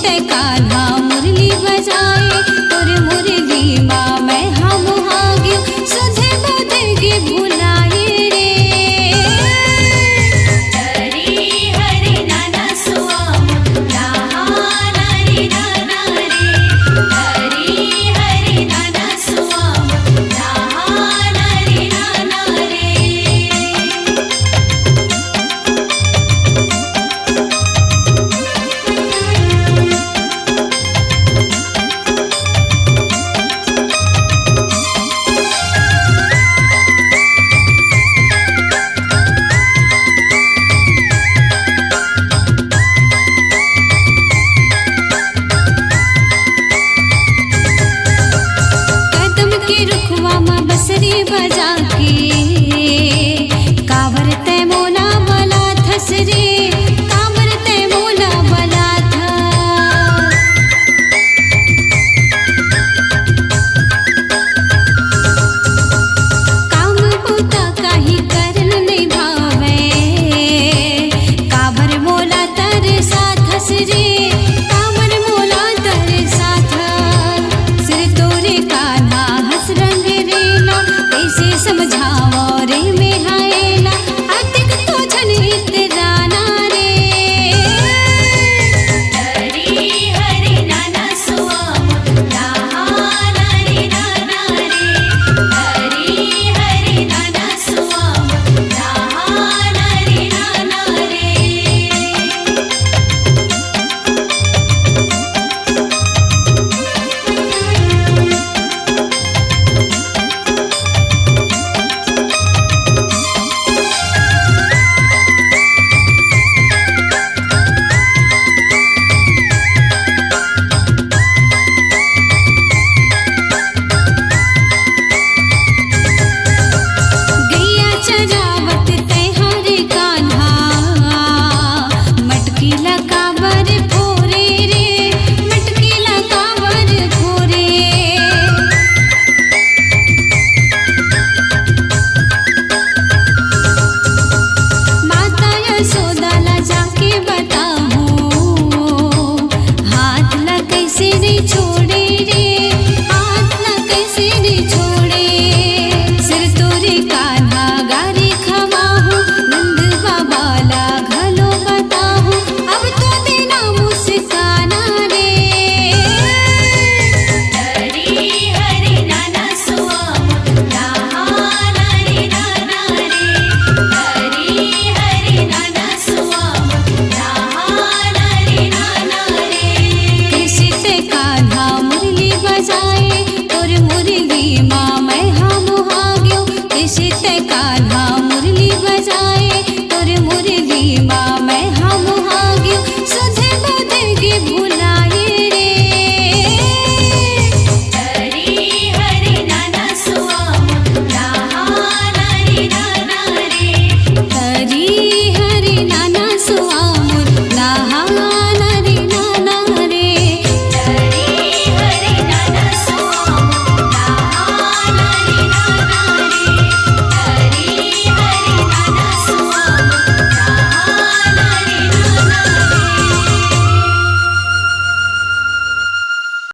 ते कान्हा मुरली बजाए तोर मुरली माँ मैं हम हागियो सुधे बदगे भुलाए रे। हरि हरि नाना सुआम नहाना रे नाना रे। हरि हरि नाना सुआम नहाना रे नाना रे। कदम के रुखवा माँ बसरी बजा के कावर ते मोला बला थस रे कावर ते मोला बला था। काम होता काही करन नहीं भावे कावर मोला तर साथस रे कावर मोला तर साथ। सिर तोरे कान्हा हंस रंग रेला कैसे समझावो रे में हायला अतिक तो झन इतराना रे। हरि हरि नाना सुआम नहाना रे नाना रे। हरि हरि नाना सुआम नहाना रे नाना रे। गैया चरावत ते हरे कान्हा मटकी लकावर फोरे रे मटकी लकावर फोरे। माता यशोदा जाके बताऊं हाथ ला कैसे रे छोड़े रे हाथ ला कैसे रे छोड़े। सिर तोरे कान्हा गारी खवाहूँ नंद बाबा ला घलो बताहूँ अब तो देना मुस्काना रे। हरि हरि नाना सुआम नहाना रे नाना रे। हरि हरि नाना सुआम नहाना रे नाना रे। कैसे ते कान्हा मुरली बजाए तोर मुरली माँ मैं हम हागियो कैसे ते कान्हा मुरली बजाए तोर मुरली माँ मैं